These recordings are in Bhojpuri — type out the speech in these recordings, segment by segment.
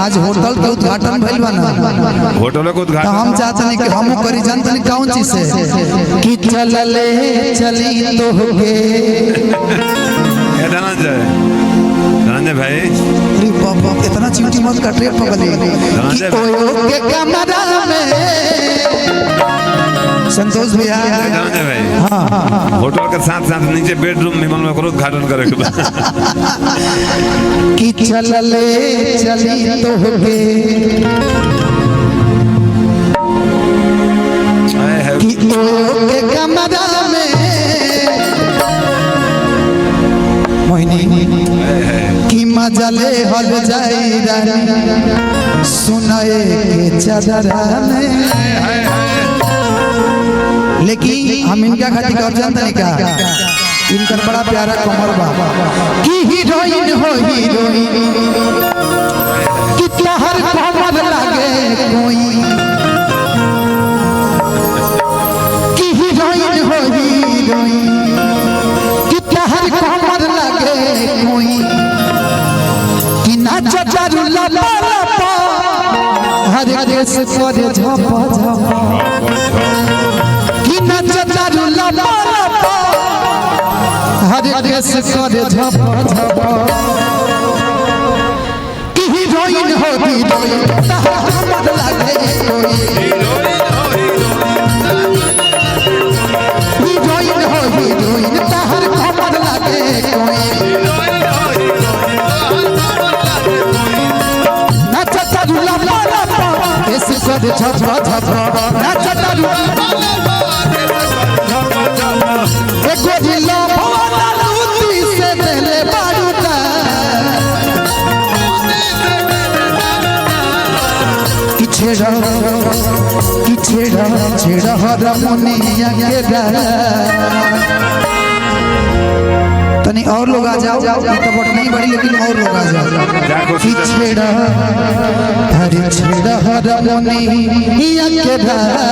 आज होटल के उद्घाटन भइल बा ना, होटल के उद्घाटन हम चाहते नहीं कि हम करी जानते नहीं कौन चीज से कि चलले चली तो होगे धनंजय भाई। अरे बाप इतना चिमटी मत काट रे पगली कि ओयो के कमरा में संतोष भैया धनंजय भाई। हां होटल के साथ साथ नीचे बेडरूम में मन में करो उद्घाटन करे के कि चलले चली तो होगे कि ओयो के कमरा में मोहिनी कि मजले हल जाई रानी सुनाए के चादरा में। लेकिन हम इनका खातिर कर जानते नहीं का इनका बड़ा प्यारा कमर बा कि हीरोइन हो हीरोइन कि तोहर कमर लागे कोई कि हीरोइन हो हीरोइन कि तोहर कमर लागे कोई कि नाच चारू लपा लपा हर देश करे झपा झपा कि नाच चारू लपा लपा हर देश करे झपा झपा कि हीरोइन हो हीरोइन तोहर कमर लागे कोई हीरोइन हो हीरोइन तोहर कमर लागे कोई नाच चारू लपा लपा देश करे झपा झपा नाच चारू एको जिला भवाना लूटी से देले बारूदा कि छेड़ा हरमुनिया के गाना। तनी और लोग आ जाओ तो बट नहीं बड़ी लेकिन और लोग आ जाओ कि छेड़ा हरमुनिया के गाना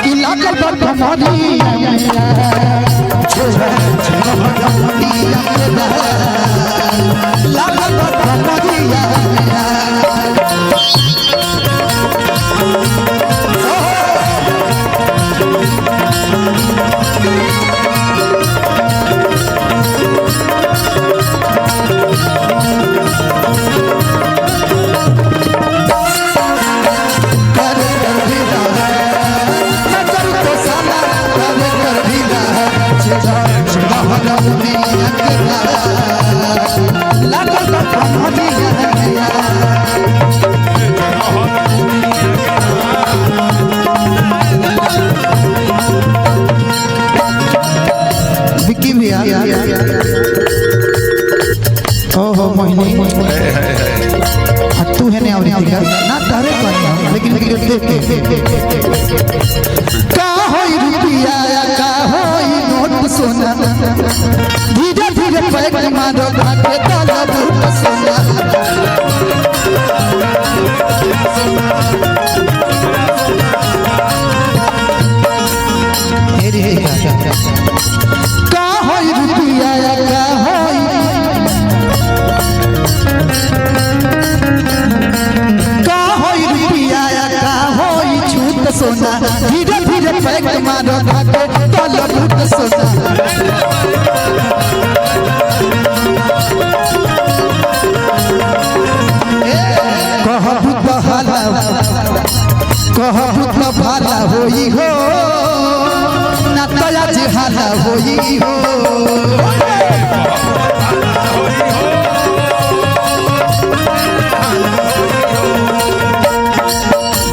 कि लागल बा कमरिया मेरा छेड़ा हरमुनिया के गाना लागल बा कमरिया मेरा विक्की भैया ओहो मोहिनी तू है ने आवरी ना तारे पर लेकिन देख का होई रुपया का होई नोट सोना धीरे धीरे पैक मारो घाटे तलब सोना का होई रुपया का होई का होई रुपया का होई छूट सोना धीरे धीरे पैक मारो घाटे तलब सोना कहबू तो भाला होई हो ना तया जे हाला होई हो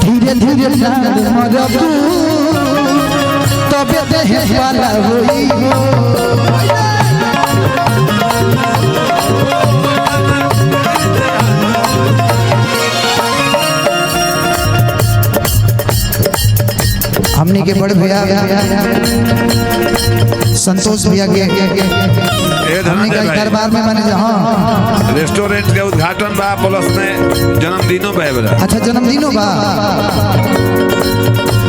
धीरे धीरे प्राण मरबू तबे देह वाला होई हो। हमने के बड़े भैया संतोष भैया के हमने का दरबार में मैंने हाँ रेस्टोरेंट के उद्घाटन बा प्लस में जन्मदिनों बा। अच्छा जन्मदिनों बा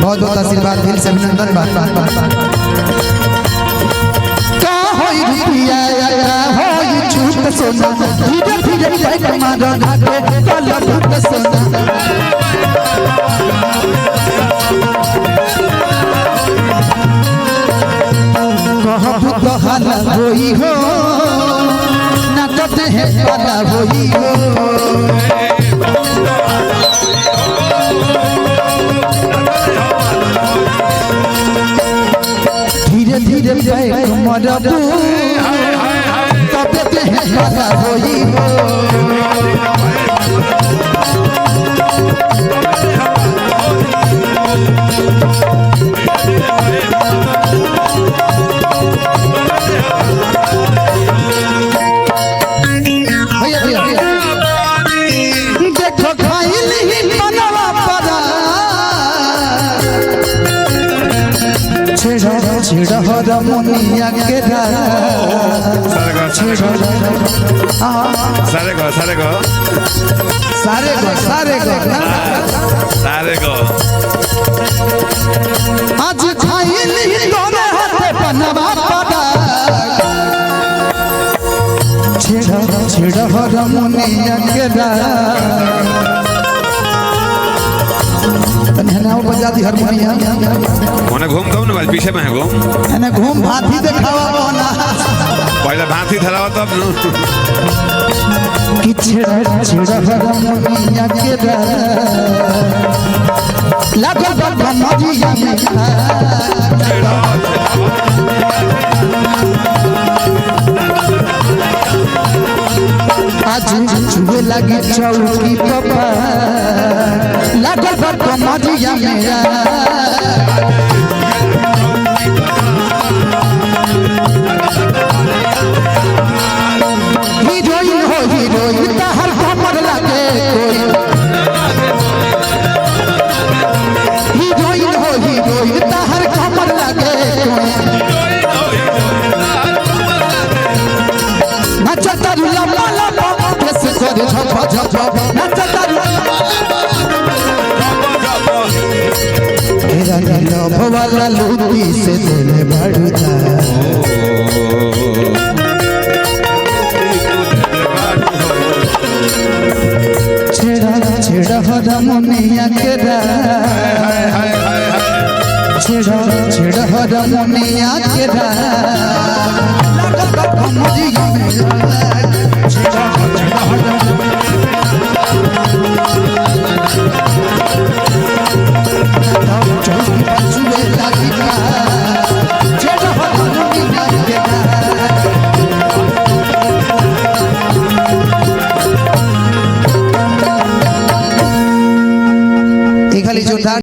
बहुत बहुत आशीर्वाद दिल से अभिनंदन बा का होई रुपया का होई छूट सोना धीरे धीरे बैठ मारो घाटे कल भूत सोना कहबू तो हाला होई हो नाटक है पाला होई हो धीरे धीरे बैठ मरबू तब ते है पाला होई हो देखो खाइल ही बनवा पड़ा छेड़ा छेड़ा हो रमुनिया के धारा सारे गो सारे गो सारे गो सारे गो सारे गो आज खाइल ही तोरे हाथे बनवा पड़ा छेड़ा छेड़ा हो रमुनिया के धारा तन्हनाओ बजा दी हारमोनिया मोने घूम घूम न पीछे में है घूम एने घूम भाती देखावा ना पहले भांति धरावा तब न कि छेड़ा छेड़ा रमुनिया के लागल बाबा मरिया में आज छुए लगी चौकी पापा लागल बाबा मरिया में हीरोइन हो हीरोइन तहर कमर लागे कोई हीरोइन हो हीरोइन तहर कमर लागे कोई नचता लम्बा लम्बा केस करे झप झप नचता तेरा लव वाला लूटी से दिल बढ़ता छेड़ा छेड़ा रमुनिया के छेड़ा छेड़ा रमुनिया के खाली जोरदार